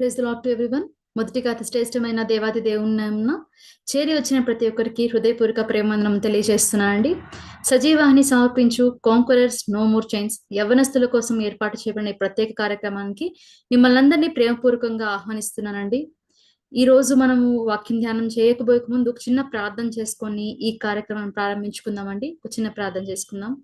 Praise the Lord to everyone. మొదటిగా అతి శ్రేష్టమైన దేవాది దేవుని నామమున చేరి వచ్చిన ప్రతి ఒక్కరికి హృదయపూర్వక ప్రేమవందనం తెలియజేస్తున్నానండి. సజీవాహిని సమర్పించు కాంకరర్స్ నో మోర్ చైన్స్ యవ్వనస్తుల కోసం ఏర్పాటు చేయబడిన ఈ ప్రత్యేక కార్యక్రమానికి మిమ్మల్ని అందరినీ ప్రేమపూర్వకంగా ఆహ్వానిస్తున్నానండి. ఈ రోజు మనము వాక్యం ధ్యానం చేయకపోయే ముందు ఒక చిన్న ప్రార్థన చేసుకొని ఈ కార్యక్రమం ప్రారంభించుకుందామండి. ఒక చిన్న ప్రార్థన చేసుకుందాం.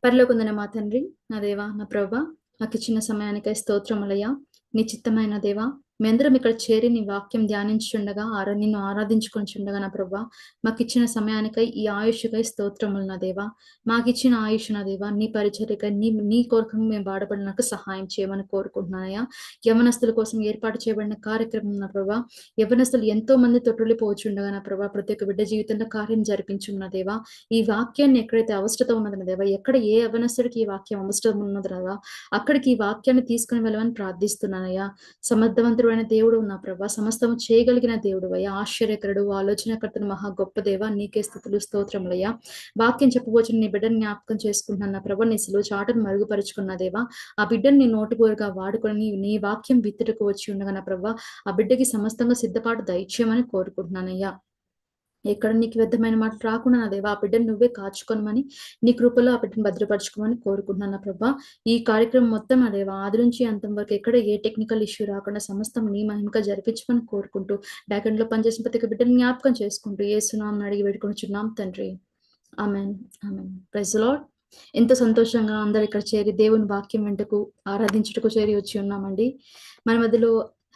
పరలోకమున్న మా తండ్రి, నా దేవా, నా ప్రభువా, నాకు ఇచ్చిన సమయానికై స్తోత్రములయ్యా. నీ చిత్తమైన దేవా, మీ అందరం ఇక్కడ చేరి నీ వాక్యం ధ్యానించుండగా నిన్ను ఆరాధించుకొనిచుండగా నా ప్రభువా, మాకు ఇచ్చిన సమయానికై ఈ ఆయుష్కై స్తోత్రములు నా దేవా. మాకు ఇచ్చిన ఆయుష్ నా దేవా, నీ పరిచర్యకై నీ కొరకు మేము వాడబడినకు సహాయం చేయమని కోరుకుంటున్నానయ్యా. యవనస్తుల కోసం ఏర్పాటు చేయబడిన కార్యక్రమం నా ప్రభా, యవనస్తులు ఎంతో మంది తొట్టులిపోవచ్చుండగా నా ప్రభా, ప్రతి ఒక్క బిడ్డ జీవితంలో కార్యం జరిపించు నా దేవా. ఈ వాక్యాన్ని ఎక్కడైతే అవసరత ఉన్నది నా దేవా, ఎక్కడ ఏ యవనస్తుడికి ఈ వాక్యం అవసరం ఉన్నది రాదా, అక్కడికి ఈ వాక్యాన్ని తీసుకుని వెళ్ళమని ప్రార్థిస్తున్నానయ్యా. సమర్థవంతుడైన దేవుడు నా ప్రభా, సమస్తము చేయగలిగిన దేవుడు అయ్యా, ఆశ్చర్యకరుడు, ఆలోచనకర్తను, మహా గొప్ప దేవ, నీకే స్థుతులు స్తోత్రములయ్యా. వాక్యం చెప్పబోచిన నీ బిడ్డని జ్ఞాపకం చేసుకుంటున్నాను నా ప్రభా, నీ సిలువ చాటును మరుగుపరుచుకున్న దేవా, ఆ బిడ్డని నీ నోటుకోరుగా వాడుకొని నీ వాక్యం విత్తుటకు వచ్చి ఉండగా నా ప్రభా, ఆ బిడ్డకి సమస్తంగా సిద్ధపాటు దయచేయమని కోరుకుంటున్నానయ్యా. ఎక్కడ నీకు వ్యర్థమైన మాట రాకుండా నా దేవా, ఆ బిడ్డను నువ్వే కాచుకోనమని, నీ కృపలో ఆ బిడ్డను భద్రపరచుకోమని కోరుకుంటున్నాను నా ప్రభా. ఈ కార్యక్రమం మొత్తం నా దేవా, ఆది నుంచి అంతం వరకు ఎక్కడ ఏ టెక్నికల్ ఇష్యూ రాకుండా సమస్తం నీ మహిమగా జరిపించమని కోరుకుంటూ, బ్యాకెండ్ లో పనిచేసిన ప్రతి ఒక్క బిడ్డను జ్ఞాపకం చేసుకుంటూ యేసునామమున అడిగి వేడుకొనుచున్నాం తండ్రి. Amen, amen. Praise the Lord. ఎంతో సంతోషంగా అందరు ఇక్కడ చేరి దేవుని వాక్యం వెంటకు ఆరాధించుటకు చేరి వచ్చి ఉన్నామండి. మన మధ్యలో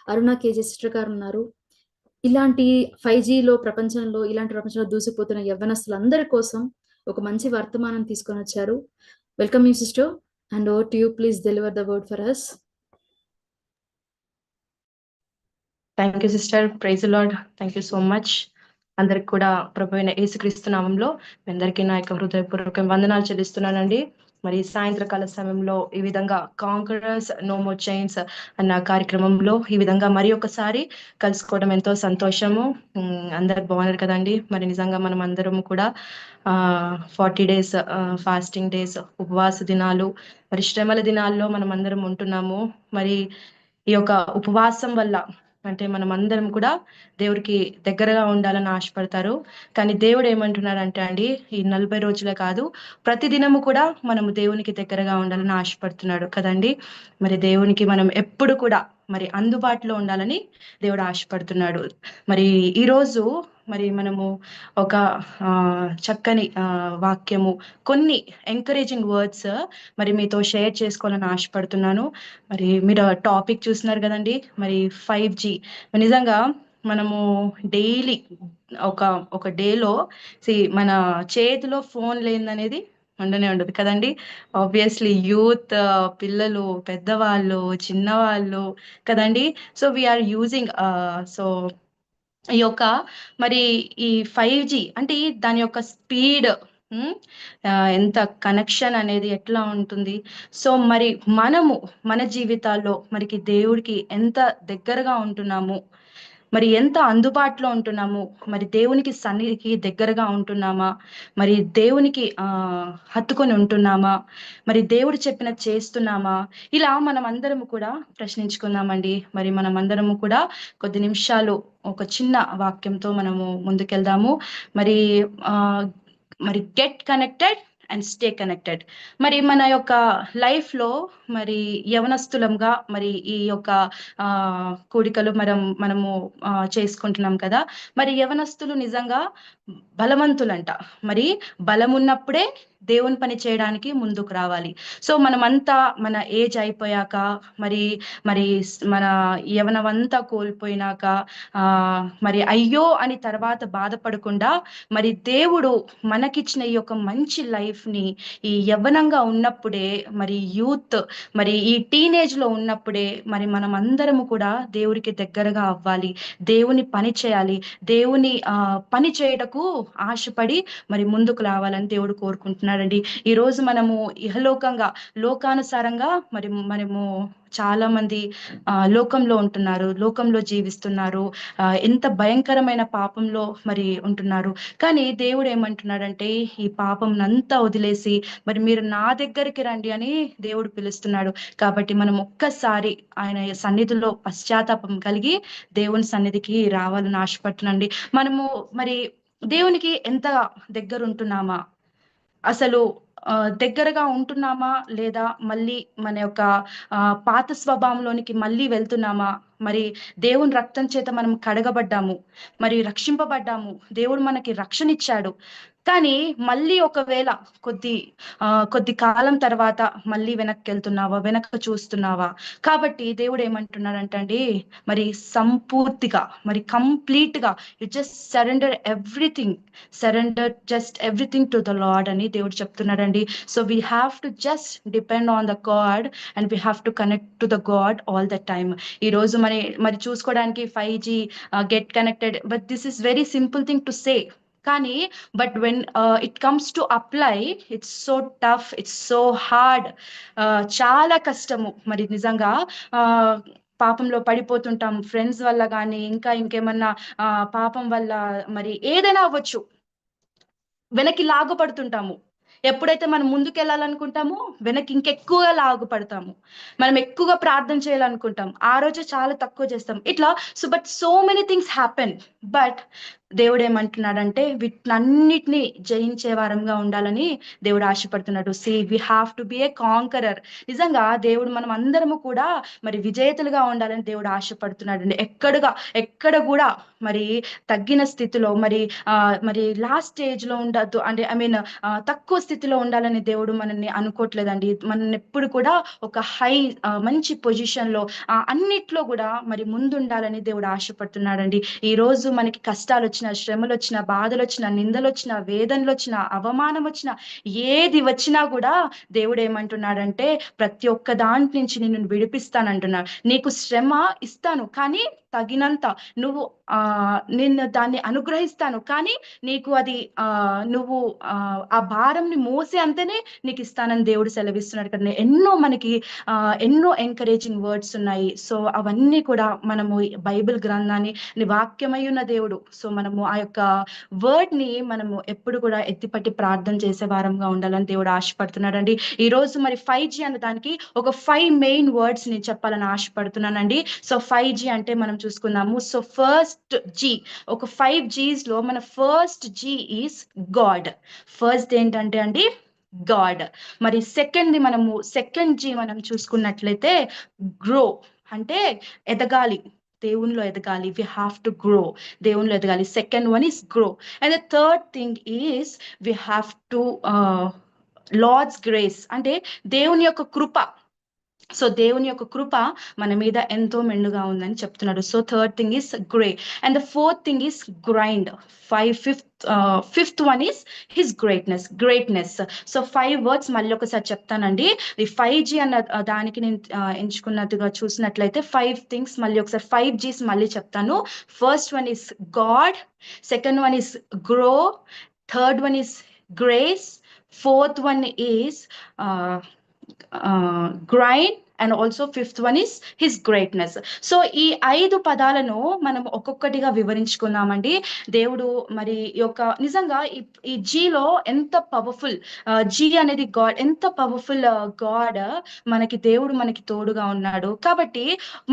అరుణ కేజీ సిస్టర్ గారు ఉన్నారు. ఇలాంటి 5Gలో ఇలాంటి ప్రపంచంలో దూసిపోతున్న యవ్వనస్తులందరి కోసం ఒక మంచి వర్తమానం తీసుకొని వచ్చారు. Welcome you sister, and over to you. Please deliver the word for us. Thank you sister. Praise Lord. Thank you so much. అందరికి కూడా ప్రభు అయిన యేసుక్రీస్తు నామంలో మీ అందరికీ నా యొక్క హృదయపూర్వక వందనాలు చెల్లిస్తున్నానండి. మరి సాయంత్రకాల సమయంలో ఈ విధంగా కాంకరర్స్ నో మోర్ చైన్స్ అన్న కార్యక్రమంలో ఈ విధంగా మరి ఒకసారి కలుసుకోవడం ఎంతో సంతోషము. అందరు బాగున్నారు కదండి. మరి నిజంగా మనం అందరము కూడా 40 days ఫాస్టింగ్ డేస్, ఉపవాస దినాలు, మరి శ్రమల దినాల్లో మనం అందరం ఉంటున్నాము. మరి ఈ యొక్క ఉపవాసం వల్ల అంటే మనం అందరం కూడా దేవుడికి దగ్గరగా ఉండాలని ఆశపడతారు. కానీ దేవుడు ఏమంటున్నాడంటే అండి, ఈ 40 రోజులే కాదు, ప్రతి దినము కూడా మనము దేవునికి దగ్గరగా ఉండాలని ఆశపడుతున్నాడు కదండి. మరి దేవునికి మనం ఎప్పుడు కూడా మరి అందుబాటులో ఉండాలని దేవుడు ఆశపడుతున్నాడు. మరి ఈరోజు మరి మనము ఒక చక్కని వాక్యము, కొన్ని ఎంకరేజింగ్ వర్డ్స్ మరి మీతో షేర్ చేసుకోవాలని ఆశపడుతున్నాను. మరి మీరు టాపిక్ చూస్తున్నారు కదండి, మరి 5G. నిజంగా మనము డైలీ ఒక డేలో మన చేతిలో ఫోన్ లేదనేది ఉండనే ఉండదు కదండి. ఆబ్వియస్లీ యూత్, పిల్లలు, పెద్దవాళ్ళు, చిన్నవాళ్ళు కదండి. సో వీఆర్ యూజింగ్ సో ఈ యొక్క మరి ఈ 5G అంటే దాని యొక్క స్పీడ్, ఎంత కనెక్షన్ అనేది ఎట్లా ఉంటుంది. సో మరి మనము మన జీవితాల్లో మరికి దేవుడికి ఎంత దగ్గరగా ఉంటున్నాము, మరి ఎంత అందుబాటులో ఉంటున్నాము, మరి దేవునికి సన్నిధికి దగ్గరగా ఉంటున్నామా, మరి దేవునికి హత్తుకొని ఉంటున్నామా, మరి దేవుడు చెప్పిన చేస్తున్నామా, ఇలా మనం అందరము కూడా ప్రశ్నించుకుందామండి. మరి మనం అందరము కూడా కొద్ది నిమిషాలు ఒక చిన్న వాక్యంతో మనము ముందుకెళ్దాము. మరి get connected and stay connected. మరి మన యొక్క లైఫ్లో మరి యవనస్తులంగా మరి ఈ యొక్క కూడికలు మనము చేసుకుంటున్నాం కదా. మరి యవనస్తులు నిజంగా బలవంతులంట. మరి బలం ఉన్నప్పుడే దేవుని పని చేయడానికి ముందుకు రావాలి. సో మనమంతా మన ఏజ్ అయిపోయాక మరి మన యవనమంతా కోల్పోయినాక మరి అయ్యో అని తర్వాత బాధపడకుండా, మరి దేవుడు మనకిచ్చిన ఈ యొక్క మంచి లైఫ్ని ఈ యవ్వనంగా ఉన్నప్పుడే, మరి యూత్, మరి ఈ టీనేజ్ లో ఉన్నప్పుడే మరి మనం అందరము కూడా దేవుడికి దగ్గరగా అవ్వాలి, దేవుని పని చేయాలి, దేవుని పని చేయటకు ఆశపడి మరి ముందుకు రావాలని దేవుడు కోరుకుంటున్నాడండి. ఈ రోజు మనము ఇహలోకంగా లోకానుసారంగా మనము చాలా మంది లోకంలో ఉంటున్నారు, లోకంలో జీవిస్తున్నారు, ఎంత భయంకరమైన పాపంలో మరి ఉంటున్నారు. కానీ దేవుడు ఏమంటున్నాడంటే ఈ పాపం అంతా వదిలేసి మరి మీరు నా దగ్గరికి రండి అని దేవుడు పిలుస్తున్నాడు. కాబట్టి మనం ఒక్కసారి ఆయన సన్నిధిలో పశ్చాత్తాపం కలిగి దేవుని సన్నిధికి రావాలని ఆశపడుతున్నాండి. మనము మరి దేవునికి ఎంత దగ్గర ఉంటున్నామా, అసలు దగ్గరగా ఉంటున్నామా లేదా మళ్ళీ మన యొక్క పాత స్వభావంలోనికి మళ్ళీ వెళ్తున్నామా? మరి దేవుని రక్తం చేత మనం కడగబడ్డాము, మరి రక్షింపబడ్డాము, దేవుడు మనకి రక్షణ ఇచ్చాడు. కానీ మళ్ళీ ఒకవేళ కొద్ది కాలం తర్వాత మళ్ళీ వెనక్కి వెళ్తున్నావా, వెనక్కి చూస్తున్నావా? కాబట్టి దేవుడు ఏమంటున్నాడంటండి, మరి సంపూర్తిగా మరి కంప్లీట్ గా you just surrender just everything to the lord అని దేవుడు చెప్తున్నాడండి. So we have to just depend on the God and we have to connect to the God all the time. ఈ రోజు మరి చూసుకోవడానికి 5G get connected, but this is very simple thing to say. కానీ but when it comes to apply, it's so tough, it's so hard. చాలా కష్టము. మరి నిజంగా పాపంలో పడిపోతుంటాం, ఫ్రెండ్స్ వల్ల కానీ ఇంకా ఇంకేమన్నా పాపం వల్ల మరి ఏదైనా అవ్వచ్చు, వెనక్కి లాగుపడుతుంటాము. ఎప్పుడైతే మనం ముందుకు వెళ్ళాలనుకుంటామో వెనక్కి ఇంకెక్కువగా లాగుపడతాము. మనం ఎక్కువగా ప్రార్థన చేయాలనుకుంటాం, ఆ రోజు చాలా తక్కువ చేస్తాం. ఇట్లా but so many things happen. But దేవుడు ఏమంటున్నాడంటే వీటన్నిటిని జయించే వారంగా ఉండాలని దేవుడు ఆశపడుతున్నాడు. See we have to be a conqueror. నిజంగా దేవుడు మనం అందరము కూడా మరి విజేతలుగా ఉండాలని దేవుడు ఆశపడుతున్నాడు అండి. ఎక్కడ కూడా మరి తగ్గిన స్థితిలో మరి లాస్ట్ స్టేజ్ లో ఉండద్దు అంటే తక్కువ స్థితిలో ఉండాలని దేవుడు మనల్ని అనుకోవట్లేదండి. మనల్ని ఎప్పుడు కూడా ఒక మంచి పొజిషన్ లో అన్నిట్లో కూడా మరి ముందు ఉండాలని దేవుడు ఆశపడుతున్నాడండి. ఈ రోజు మనకి కష్టాలు వచ్చినా, శ్రమలు వచ్చినా, బాధలు వచ్చినా, నిందలు వచ్చినా, వేదనలు వచ్చినా, అవమానం వచ్చినా, ఏది వచ్చినా కూడా దేవుడు ఏమంటున్నాడంటే ప్రతి ఒక్క దాంట్ నుంచి నిన్ను విడిపిస్తానంటున్నాడు. నీకు శ్రమ ఇస్తాను కానీ తగినంత, నువ్వు నిన్ను దాన్ని అనుగ్రహిస్తాను కానీ నీకు అది నువ్వు ఆ భారంని మోసే అంతనే నీకు ఇస్తానని దేవుడు సెలవిస్తున్నాడు కదా. మనకి ఎన్నో ఎంకరేజింగ్ వర్డ్స్ ఉన్నాయి. సో అవన్నీ కూడా మనము బైబిల్ గ్రంథాన్ని వాక్యమై ఉన్న దేవుడు, సో మనము ఆ యొక్క వర్డ్ ని మనము ఎప్పుడు కూడా ఎత్తిపట్టి ప్రార్థన చేసే వారంగా ఉండాలని దేవుడు ఆశపడుతున్నాడండి. ఈ రోజు మరి 5G అన్న దానికి ఒక 5 మెయిన్ వర్డ్స్ నేను చెప్పాలని ఆశపడుతున్నానండి. సో 5G అంటే మనం చూసుకుందాము. సో ఫస్ట్ G, ఒక 5Gs లో మన first G is God. First ఏంటంటే అండి గాడ్. మరి సెకండ్ G మనం చూసుకున్నట్లయితే గ్రో, అంటే ఎదగాలి, దేవునిలో ఎదగాలి. వి హ్యావ్ టు గ్రో, దేవునిలో ఎదగాలి. Second one is grow. And the third thing is we have to Lord's grace, అంటే దేవుని యొక్క కృప. సో దేవుని యొక్క కృప మన మీద ఎంతో మెండుగా ఉందని చెప్తున్నాడు. So third thing is grey. And the fourth thing is grind. Fifth one is his greatness. So 5 words మళ్ళీ ఒకసారి చెప్తానండి. ఈ 5G అన్న దానికి నేను ఎంచుకున్నట్టుగా చూసినట్లయితే 5 థింగ్స్ మళ్ళీ ఒకసారి 5Gs మళ్ళీ చెప్తాను. First one is God, second one is grow, third one is grace, fourth one is grind, and also fifth one is his greatness. So ఈ 5 పదాలను మనం ఒక్కొక్కటిగా వివరించుకుందామండి. దేవుడు మరి యొక్క నిజంగా ఈ జీలో ఎంత పవర్ఫుల్, జీ అనేది గాడ్, ఎంత పవర్ఫుల్ గాడ్ మనకి, దేవుడు మనకి తోడుగా ఉన్నాడు. కాబట్టి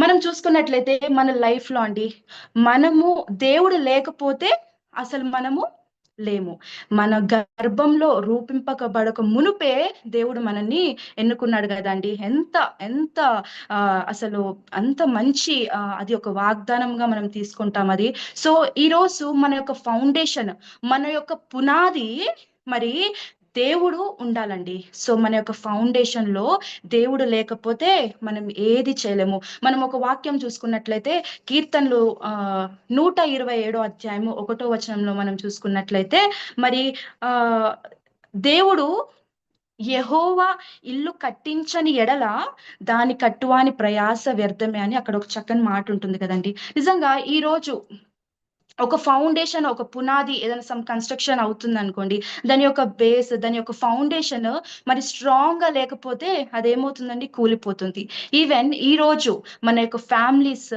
మనం చూసుకున్నట్లయితే మన లైఫ్ లో అండి, మనము దేవుడు లేకపోతే అసలు మనము లేము. మన గర్భంలో రూపింపకబడక మునుపే దేవుడు మనల్ని ఎన్నుకున్నాడు కదండి. ఎంత అసలు అంత మంచి అది ఒక వాగ్దానంగా మనం తీసుకుంటాం అది. సో ఈ రోజు మన యొక్క ఫౌండేషన్, మన యొక్క పునాది మరి దేవుడు ఉండాలండి. సో మన యొక్క ఫౌండేషన్ లో దేవుడు లేకపోతే మనం ఏది చేయలేము. మనం ఒక వాక్యం చూసుకున్నట్లయితే కీర్తనలు 127వ అధ్యాయము 1వ వచనంలో మనం చూసుకున్నట్లయితే మరి దేవుడు యెహోవా ఇల్లు కట్టించని ఎడల దాని కట్టువాని ప్రయాస వ్యర్థమే అని అక్కడ ఒక చక్కని మాట ఉంటుంది కదండి. నిజంగా ఈ రోజు ఒక ఫౌండేషన్, ఒక పునాది ఏదైనా సమ్ కన్స్ట్రక్షన్ అవుతుంది అనుకోండి, దాని యొక్క బేస్, దాని యొక్క ఫౌండేషన్ మరి స్ట్రాంగ్ గా లేకపోతే అదేమవుతుందండి, కూలిపోతుంది. ఈవెన్ ఈ రోజు మన యొక్క ఫ్యామిలీస్,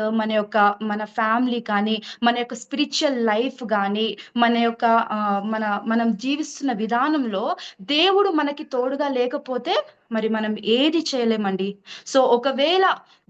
మన ఫ్యామిలీ కానీ, మన యొక్క స్పిరిచువల్ లైఫ్ కానీ, మన యొక్క మనం జీవిస్తున్న విధానంలో దేవుడు మనకి తోడుగా లేకపోతే మరి మనం ఏది చేయలేమండి. సో ఒకవేళ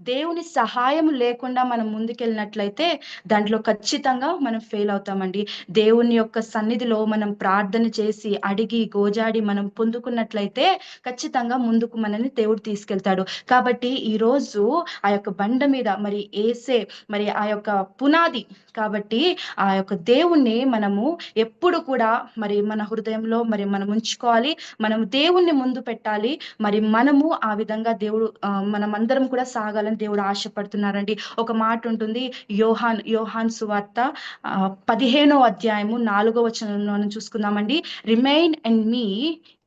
దేవుని సహాయం లేకుండా మనం ముందుకెళ్ళినట్లయితే దాంట్లో ఖచ్చితంగా మనం ఫెయిల్ అవుతామండి. దేవుని యొక్క సన్నిధిలో మనం ప్రార్థన చేసి అడిగి గోజాడి మనం పొందుకున్నట్లయితే ఖచ్చితంగా ముందుకు మనల్ని దేవుడు తీసుకెళ్తాడు. కాబట్టి ఈ రోజు ఆ యొక్క బండ మీద మరి ఏసే మరి ఆ యొక్క పునాది కాబట్టి ఆ యొక్క దేవుణ్ణి మనము ఎప్పుడు కూడా మరి మన హృదయంలో మరి మనం ఉంచుకోవాలి. మనం దేవుణ్ణి ముందు పెట్టాలి. మరి మనము ఆ విధంగా మనమందరం కూడా సాగాలని దేవుడు ఆశపడుతున్నారండి. ఒక మాట ఉంటుంది, యోహాన్ సువార్త 15వ అధ్యాయము 4వ వచనంలో చూసుకుందామండి. Remain in me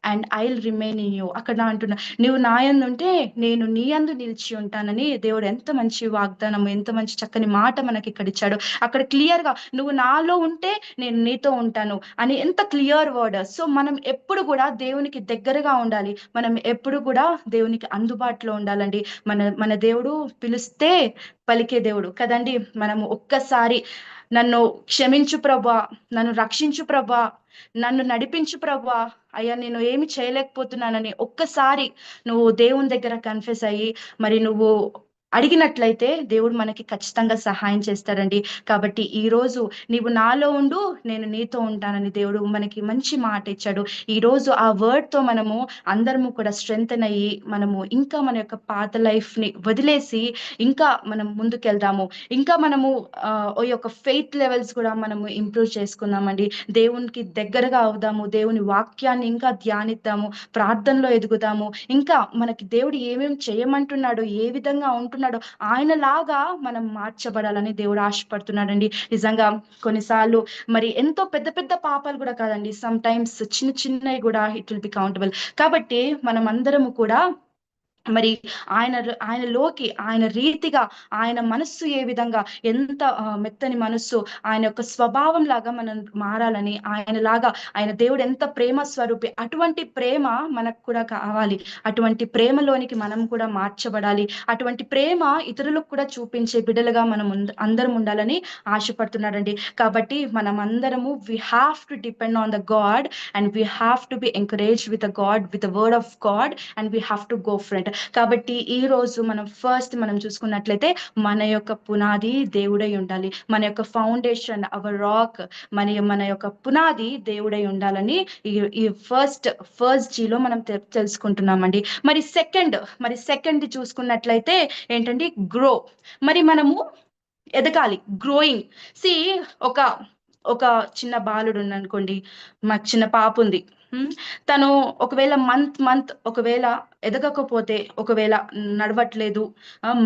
and I will remain in you. అక్కడ అంటున్నా, నువ్వు నా యందు ఉంటే నేను నీ యందు నిలిచి ఉంటానని. దేవుడు ఎంత మంచి వాగ్దానం, ఎంత మంచి చక్కని మాట మనకి ఇక్కడ ఇచ్చాడు. అక్కడ క్లియర్ గా నువ్వు నాలో ఉంటే నేను నీతో ఉంటాను అని ఎంత క్లియర్ వర్డ్. సో మనం ఎప్పుడు కూడా దేవునికి దగ్గరగా ఉండాలి. మనం ఎప్పుడు కూడా దేవునికి అందుబాటులో ఉండాలండి. మన దేవుడు పిలిస్తే పలికే దేవుడు కదండి. మనము ఒక్కసారి నన్ను క్షమించు ప్రభా, నన్ను రక్షించు ప్రభా, నన్ను నడిపించు ప్రభా, అయ్యా నేను ఏమి చేయలేకపోతున్నానని ఒక్కసారి నువ్వు దేవుని దగ్గర కన్ఫెస్ అయ్యి మరి నువ్వు అడిగినట్లయితే దేవుడు మనకి ఖచ్చితంగా సహాయం చేస్తాడండి. కాబట్టి ఈ రోజు నీవు నాలో ఉండు, నేను నీతో ఉంటానని దేవుడు మనకి మంచి మాట ఇచ్చాడు. ఈ రోజు ఆ వర్డ్ తో మనము అందరము కూడా స్ట్రెంగ్తెన్ అయ్యి మనము ఇంకా మన యొక్క పాత లైఫ్ ని వదిలేసి ఇంకా మనం ముందుకెళ్దాము. ఇంకా మనము ఈ యొక్క ఫెయిత్ లెవెల్స్ కూడా మనము ఇంప్రూవ్ చేసుకుందామండి. దేవునికి దగ్గరగా అవుదాము, దేవుని వాక్యాన్ని ఇంకా ధ్యానిద్దాము, ప్రార్థనలో ఎదుగుదాము. ఇంకా మనకి దేవుడు ఏమేమి చేయమంటున్నాడో, ఏ విధంగా ఉంటున్నాడో ఆయనలాగా మనం మార్చబడాలని దేవుడు ఆశపడుతున్నాడండి. నిజంగా కొన్నిసార్లు మరి ఎంతో పెద్ద పెద్ద పాపాలు కూడా కాదండి, సమ్ టైమ్స్ చిన్న చిన్నవి కూడా ఇట్ విల్ బి కౌంటబుల్. కాబట్టి మనం అందరము కూడా మరి ఆయనలోకి, ఆయన రీతిగా, ఆయన మనస్సు ఏ విధంగా, ఎంత మెత్తని మనస్సు, ఆయన యొక్క స్వభావం లాగా మనం మారాలని, ఆయనలాగా, ఆయన దేవుడు ఎంత ప్రేమ స్వరూపి, అటువంటి ప్రేమ మనకు కూడా కావాలి. అటువంటి ప్రేమలోనికి మనం కూడా మార్చబడాలి. అటువంటి ప్రేమ ఇతరులకు కూడా చూపించే బిడ్డలుగా మనం అందరం ఉండాలని ఆశపడుతున్నాడండి. కాబట్టి మనం అందరము we have to depend on the God and we have to be encouraged with the God, with the word of God, and we have to go front. కాబట్టి ఈ రోజు మనం చూసుకున్నట్లయితే మన యొక్క పునాది దేవుడై ఉండాలి. మన యొక్క ఫౌండేషన్, అవర్ రాక్, మన యొక్క పునాది దేవుడై ఉండాలని ఈ ఫస్ట్ జీలో మనం తెలుసుకుంటున్నామండి. మరి సెకండ్ చూసుకున్నట్లయితే ఏంటంటే గ్రో. మరి మనము ఎదగాలి, గ్రోయింగ్. సి ఒక చిన్న బాలుడు అనుకోండి, మాకు చిన్న పాప ఉంది. తను ఒకవేళ మంత్ ఒకవేళ ఎదగకపోతే, ఒకవేళ నడవట్లేదు,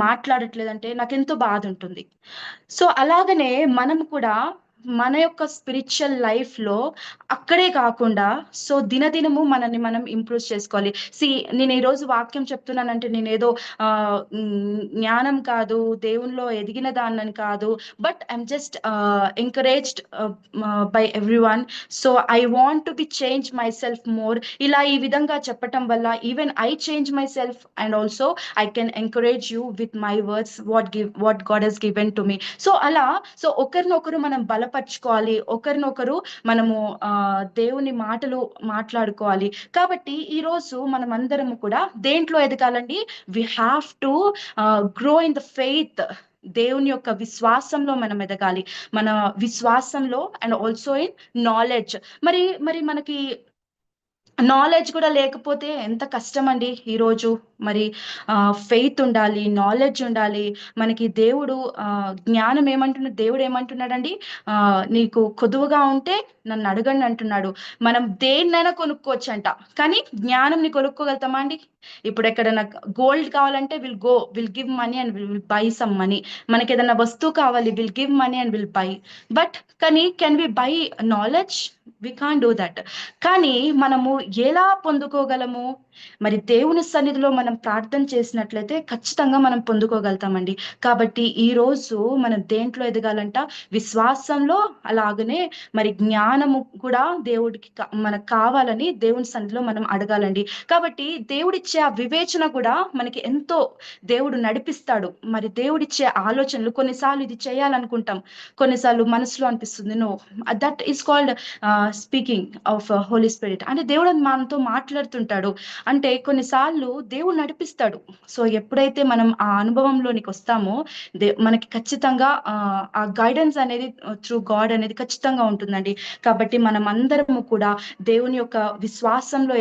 మాట్లాడట్లేదు అంటే నాకెంతో బాధ ఉంటుంది. సో అలాగనే మనం కూడా మన యొక్క స్పిరిచువల్ లైఫ్ లో అక్కడే కాకుండా సో దినదినము మనల్ని మనం ఇంప్రూవ్ చేసుకోవాలి. నేను ఈ రోజు వాక్యం చెప్తున్నానంటే నేను ఏదో జ్ఞానం కాదు, దేవునిలో ఎదిగిన దాన్నని కాదు, but I'm just encouraged by everyone. So I want to be change myself more. ఇలా ఈ విధంగా చెప్పటం వల్ల even I change myself and also I can encourage you with my words what God he's given to me. So ఒకరినొకరు మనం బలపరుచుకోవాలి, ఒకరినొకరు మనము దేవుని మాటలు మాట్లాడుకోవాలి. కాబట్టి ఈ రోజు మనం అందరము కూడా దేంట్లో ఎదగాలండి? We have to grow in the faith. దేవుని యొక్క విశ్వాసంలో మనం ఎదగాలి, మన విశ్వాసంలో అండ్ ఆల్సో ఇన్ నాలెడ్జ్. మరి మనకి నాలెడ్జ్ కూడా లేకపోతే ఎంత కష్టం అండి. ఈరోజు మరి ఫెయిత్ ఉండాలి, నాలెడ్జ్ ఉండాలి. మనకి దేవుడు జ్ఞానం దేవుడు ఏమంటున్నాడండి? నీకు కొదువుగా ఉంటే నన్ను అడగండి అంటున్నాడు. మనం దేన్నైనా కొనుక్కోవచ్చు అంట, కానీ జ్ఞానంని కొనుక్కోగలుగుతామా అండి? ఇప్పుడు ఎక్కడైనా గోల్డ్ కావాలంటే will give money and will buy some money. మనకి ఏదైనా వస్తువు కావాలి, will give money and will buy. But కానీ can we buy knowledge? We can't do that. కానీ మనము ఎలా పొందుకోగలము? మరి దేవుని సన్నిధిలో మనం మనం ప్రార్థన చేసినట్లయితే ఖచ్చితంగా మనం పొందుకోగలుగుతామండి. కాబట్టి ఈ రోజు మనం దేంట్లో ఎదగాలంట? విశ్వాసంలో, అలాగనే మరి జ్ఞానము కూడా దేవుడికి మనకు కావాలని దేవుని సన్నిధిలో మనం అడగాలండి. కాబట్టి దేవుడిచ్చే ఆ వివేచన కూడా మనకి ఎంతో దేవుడు నడిపిస్తాడు. మరి దేవుడిచ్చే ఆలోచనలు కొన్నిసార్లు ఇది చేయాలనుకుంటాం, కొన్నిసార్లు మనసులో అనిపిస్తుంది no, that is called speaking of Holy Spirit. అంటే దేవుడు మనతో మాట్లాడుతుంటాడు. అంటే కొన్నిసార్లు దేవుడు నడిపిస్తాడు. సో ఎప్పుడైతే మనం ఆ అనుభవంలోనికి వస్తామో మనకి ఖచ్చితంగా ఆ గైడెన్స్ అనేది త్రూ గాడ్ అనేది ఖచ్చితంగా ఉంటుందండి. కాబట్టి మనం అందరము కూడా దేవుని యొక్క విశ్వాసంలో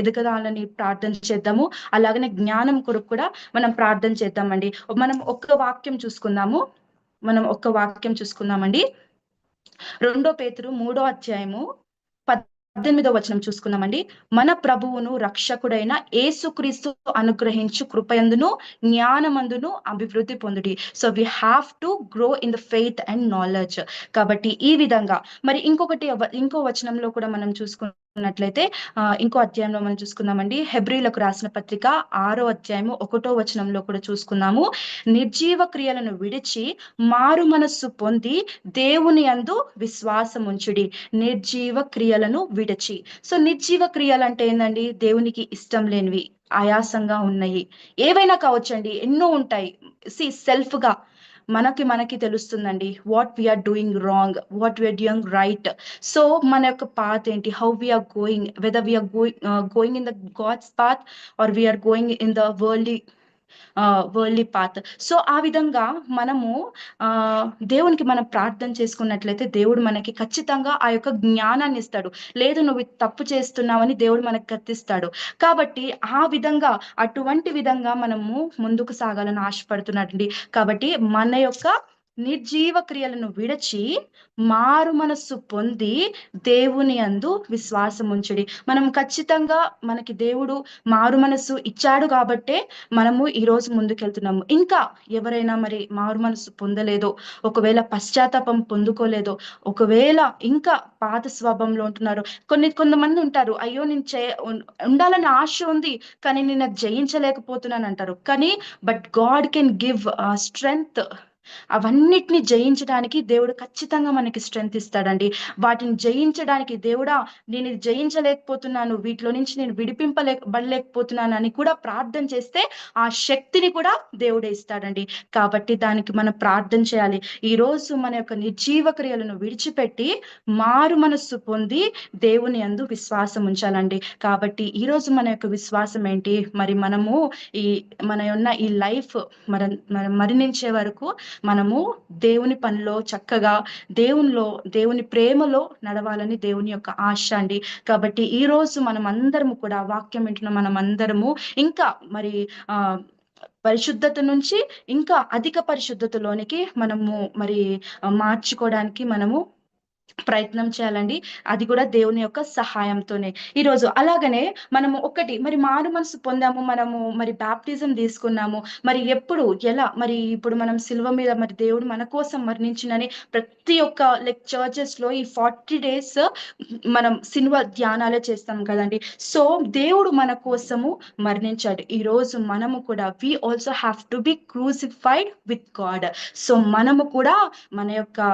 ఎదగదాలని ప్రార్థన చేద్దాము. అలాగనే జ్ఞానం కొరకు కూడా మనం ప్రార్థన చేద్దామండి. మనం ఒక్క వాక్యం చూసుకుందామండి. 2 పేతురు 3వ అధ్యాయము 18వ వచనం చూసుకుందామండి. మన ప్రభువును రక్షకుడైన యేసుక్రీస్తు అనుగ్రహించు కృపయందును జ్ఞానమందును అభివృద్ధి పొందుడి. So we have to grow in the faith and knowledge. కాబట్టి ఈ విధంగా మరి ఇంకో వచనంలో కూడా మనం చూసుకున్నట్లయితే ఇంకో అధ్యాయంలో మనం చూసుకుందామండి. హెబ్రీలకు రాసిన పత్రిక 6వ అధ్యాయము 1వ వచనంలో కూడా చూసుకుందాము. నిర్జీవ క్రియలను విడిచి మారు మనస్సు పొంది దేవుని యందు విశ్వాసం ఉంచుడి. నిర్జీవ క్రియలను విడిచి. సో నిర్జీవ క్రియలు అంటే ఏందండి? దేవునికి ఇష్టం లేనివి, ఆయాసంగా ఉన్నాయి, ఏవైనా కావచ్చండి, ఎన్నో ఉంటాయి. సెల్ఫ్ గా మనకి తెలుస్తుందండి what we are doing wrong, what we are doing right. So మన యొక్క పాత్ ఏంటి, how we are going, whether we are going in the God's path or we are going in the worldly path. So ఆ విధంగా మనము దేవునికి మనం ప్రార్థన చేసుకున్నట్లయితే దేవుడు మనకి ఖచ్చితంగా ఆ యొక్క జ్ఞానాన్ని ఇస్తాడు. లేదు నువ్వు తప్పు చేస్తున్నావని దేవుడు మనకు కత్తిస్తాడు. కాబట్టి ఆ విధంగా అటువంటి విధంగా మనము ముందుకు సాగాలని ఆశపడుతున్నాడండి. కాబట్టి మన యొక్క నిర్జీవ క్రియలను విడిచి మారు మనస్సు పొంది దేవుని యందు విశ్వాసం ఉంచుడి. మనం ఖచ్చితంగా మనకి దేవుడు మారు మనస్సు ఇచ్చాడు కాబట్టే మనము ఈ రోజు ముందుకెళ్తున్నాము. ఇంకా ఎవరైనా మరి మారు మనస్సు పొందలేదో, ఒకవేళ పశ్చాత్తాపం పొందుకోలేదో, ఒకవేళ ఇంకా పాత స్వభావంలో ఉంటున్నారు, కొంతమంది ఉంటారు, అయ్యో నేను ఉండాలని ఆశ ఉంది కానీ నేను జయించలేకపోతున్నాను అంటారు. కానీ but God can give strength. అవన్నిటిని జయించడానికి దేవుడు ఖచ్చితంగా మనకి స్ట్రెంగ్త్ ఇస్తాడండి. వాటిని జయించడానికి దేవుడా నేను ఇది జయించలేకపోతున్నాను, వీటిలో నుంచి నేను బడలేకపోతున్నాను అని కూడా ప్రార్థన చేస్తే ఆ శక్తిని కూడా దేవుడే ఇస్తాడండి. కాబట్టి దానికి మనం ప్రార్థన చేయాలి. ఈ రోజు మన యొక్క నిర్జీవ క్రియలను విడిచిపెట్టి మారు మనస్సు పొంది దేవుని యందు విశ్వాసం ఉంచాలండి. కాబట్టి ఈ రోజు మన యొక్క విశ్వాసం ఏంటి? మరి మనము ఈ లైఫ్ మనం మరణించే వరకు మనము దేవుని పనిలో చక్కగా దేవుని ప్రేమలో నడవాలని దేవుని యొక్క ఆశ అండి. కాబట్టి ఈ రోజు మనం అందరము కూడా వాక్యం వింటున్న మనం అందరము ఇంకా మరి పరిశుద్ధత నుంచి ఇంకా అధిక పరిశుద్ధతలోనికి మనము మరి మార్చుకోవడానికి మనము ప్రయత్నం చేయాలండి. అది కూడా దేవుని యొక్క సహాయంతోనే. ఈరోజు అలాగనే మనము మరి మారు మనసు పొందాము, మనము మరి బాప్టిజం తీసుకున్నాము. మరి ఎప్పుడు ఎలా మరి ఇప్పుడు మనం సిలువ మీద మరి దేవుడు మన కోసం మరణించినని ప్రతి ఒక్క చర్చెస్ లో ఈ 40 days మనం సిలువ ధ్యానాలే చేస్తాం కదండి. సో దేవుడు మన కోసము మరణించాడు. ఈ రోజు మనము కూడా we also have to be crucified with God. So మనము కూడా మన యొక్క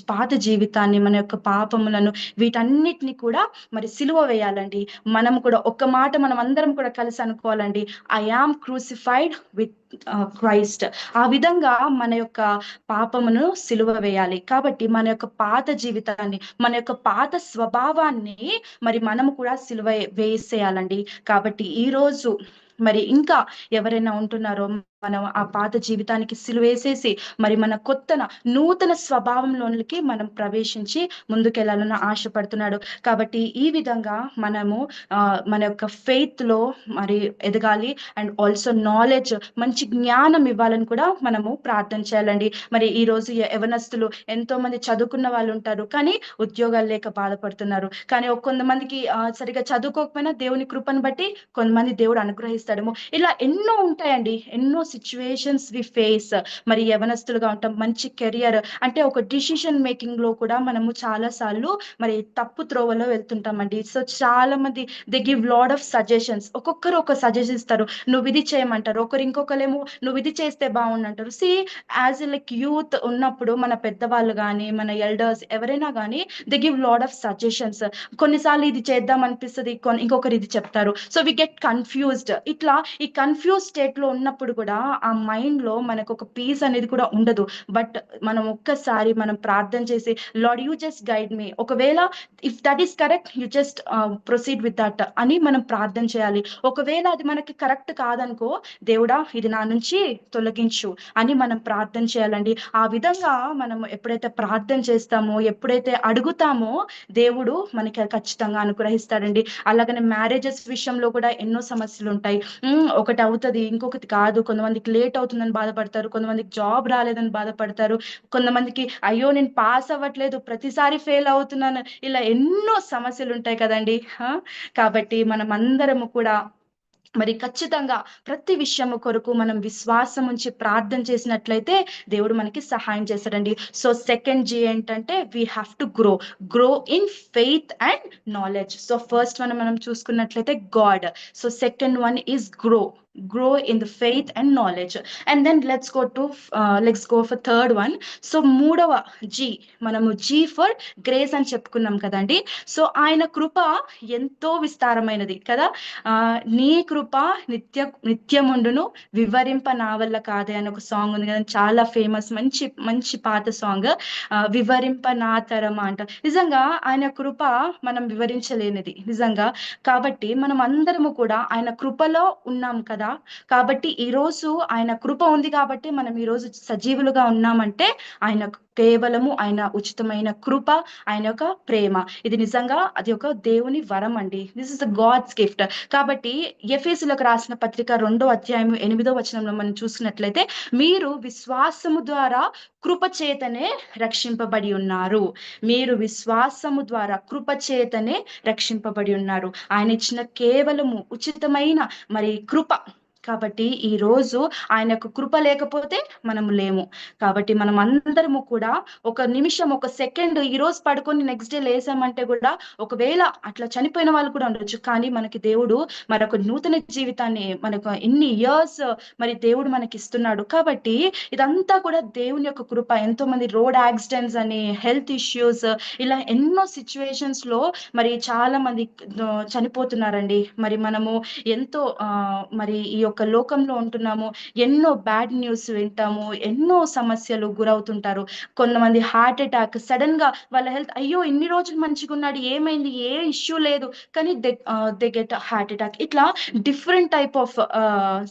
పాత జీవితాన్ని, మన యొక్క పాపములను, వీటన్నిటిని కూడా మరి సిలువ వేయాలండి. మనం కూడా ఒక్క మాట మనం అందరం కూడా కలిసి అనుకోవాలండి, I am crucified with Christ. ఆ విధంగా మన యొక్క పాపమును సిలువ వేయాలి. కాబట్టి మన యొక్క పాత జీవితాన్ని, మన యొక్క పాత స్వభావాన్ని మరి మనము కూడా సిలువ వేసేయాలండి. కాబట్టి ఈ రోజు మరి ఇంకా ఎవరైనా ఉంటున్నారో మనం ఆ పాత జీవితానికి సిలువేసేసి మరి మన నూతన స్వభావంలోనికి మనం ప్రవేశించి ముందుకెళ్లాలని ఆశపడుతున్నాడు. కాబట్టి ఈ విధంగా మనము మన యొక్క ఫెయిత్ లో మరి ఎదగాలి. అండ్ ఆల్సో నాలెడ్జ్, మంచి జ్ఞానం ఇవ్వాలని కూడా మనము ప్రార్థన చేయాలండి. మరి ఈ రోజు యవనస్తులు ఎంతో మంది చదువుకున్న వాళ్ళు ఉంటారు కానీ ఉద్యోగాలు లేక బాధపడుతున్నారు. కానీ కొంతమందికి సరిగా చదువుకోకపోయినా దేవుని కృపను బట్టి కొంతమంది దేవుడు అనుగ్రహిస్తాడేమో. ఇలా ఎన్నో ఉంటాయండి, ఎన్నో సిచ్యువేషన్స్ వి ఫేస్. మరి యవనస్తులుగా ఉంటాం, మంచి కెరియర్ అంటే ఒక డిసిషన్ మేకింగ్ లో కూడా మనము చాలా సార్లు మరి తప్పు త్రోవలో వెళ్తుంటామండి. సో చాలా మంది they give lot of suggestions, ఒక్కొక్కరు ఒక సజెషన్ ఇస్తారు, నువ్వు ఇది చేయమంటారు, ఒకరు ఇంకొకరేమో నువ్వు ఇది చేస్తే బాగుండు అంటారు. సి యాజ్ లైక్ యూత్ ఉన్నప్పుడు మన పెద్దవాళ్ళు కానీ మన ఎల్డర్స్ ఎవరైనా కానీ they give lot of suggestions. కొన్నిసార్లు ఇది చేద్దాం అనిపిస్తుంది, ఇంకొకరు ఇది చెప్తారు. So we get confused. ఇట్లా ఈ కన్ఫ్యూజ్ స్టేట్ లో ఉన్నప్పుడు కూడా ఆ మైండ్ లో మనకు ఒక పీస్ అనేది కూడా ఉండదు. బట్ మనం ఒక్కసారి మనం ప్రార్థన చేసి లార్డ్ యూ జస్ట్ గైడ్ మీ, ఒకవేళ if that is correct you just proceed with that అని మనం ప్రార్థన చేయాలి. ఒకవేళ అది మనకి కరెక్ట్ కాదనుకో, దేవుడా ఇది నా నుంచి తొలగించు అని మనం ప్రార్థన చేయాలండి. ఆ విధంగా మనం ఎప్పుడైతే ప్రార్థన చేస్తామో, ఎప్పుడైతే అడుగుతామో, దేవుడు మనకి ఖచ్చితంగా అనుగ్రహిస్తాడండి. అలాగనే మ్యారేజెస్ విషయంలో కూడా ఎన్నో సమస్యలు ఉంటాయి. ఒకటి అవుతుంది, ఇంకొకటి కాదు. కొంతమందికి లేట్ అవుతుందని బాధపడతారు, కొంతమందికి జాబ్ రాలేదని బాధపడతారు, కొంతమందికి అయ్యో నేను పాస్ అవ్వట్లేదు, ప్రతిసారి ఫెయిల్ అవుతున్నాను, ఇలా ఎన్నో సమస్యలు ఉంటాయి కదండి. కాబట్టి మనం అందరము కూడా మరి ఖచ్చితంగా ప్రతి విషయము కొరకు మనం విశ్వాసం ఉంచి ప్రార్థన చేసినట్లయితే దేవుడు మనకి సహాయం చేస్తాడండి. సో సెకండ్ జీ ఏంటంటే we have to grow in faith and knowledge. So first మనం చూసుకున్నట్లయితే God. So second one is grow in the faith and knowledge. And then let's go for third one. So మూడవ G, మనము G for grace అని చెప్పుకున్నాం కదండి. So ఆయన కృప ఎంతో విస్తారమైనది కదా. నీ కృప నిత్యముండును, వివరింప నా వల్ల కాదే అని ఒక సాంగ్ ఉంది కదా, చాలా ఫేమస్, మంచి మంచి పాత సాంగ్. వివరింప నా తరమా అంట. నిజంగా ఆయన కృప మనం వివరించలేనిది నిజంగా. కాబట్టి మనం అందరము కూడా ఆయన కృపలో ఉన్నాం కదా. కాబట్టి ఈ రోజు ఆయన కృప ఉంది కాబట్టి మనం ఈ రోజు సజీవులుగా ఉన్నామంటే ఆయన కేవలము ఆయన ఉచితమైన కృప, ఆయన యొక్క ప్రేమ. ఇది నిజంగా అది ఒక దేవుని వరం అండి. This is the God's gift. కాబట్టి ఎఫెసీయులకు రాసిన పత్రిక 2వ అధ్యాయము 8వ వచనంలో మనం చూసినట్లయితే, మీరు విశ్వాసము ద్వారా కృప చేతనే రక్షింపబడి ఉన్నారు. మీరు విశ్వాసము ద్వారా కృప చేతనే రక్షింపబడి ఉన్నారు. ఆయన ఇచ్చిన కేవలము ఉచితమైన మరి కృప. కాబట్టి ఈ రోజు ఆయనకు కృప లేకపోతే మనము లేము. కాబట్టి మనం అందరము కూడా ఒక నిమిషం, ఒక సెకండ్ ఈ రోజు పడుకొని నెక్స్ట్ డే లేసామంటే కూడా ఒకవేళ అట్లా చనిపోయిన వాళ్ళు కూడా ఉండొచ్చు. కానీ మనకి దేవుడు మరొక నూతన జీవితాన్ని, మనకు ఎన్ని ఇయర్స్ మరి దేవుడు మనకి ఇస్తున్నాడు. కాబట్టి ఇదంతా కూడా దేవుని యొక్క కృప. ఎంతో మంది రోడ్ యాక్సిడెంట్స్ అని, హెల్త్ ఇష్యూస్, ఇలా ఎన్నో సిచ్యువేషన్స్ లో మరి చాలా మంది చనిపోతున్నారండి. మరి మనము ఎంతో మరి ఈ యొక్క లోకంలో ఉంటున్నాము, ఎన్నో బ్యాడ్ న్యూస్ వింటాము, ఎన్నో సమస్యలు గురవుతుంటారు. కొంతమంది హార్ట్ అటాక్, సడన్ గా వాళ్ళ హెల్త్, అయ్యో ఇన్ని రోజులు మంచిగా ఉన్నాడు, ఏమైంది, ఏ ఇష్యూ లేదు, కానీ దే గెట్ హార్ట్ అటాక్. ఇట్లా డిఫరెంట్ టైప్ ఆఫ్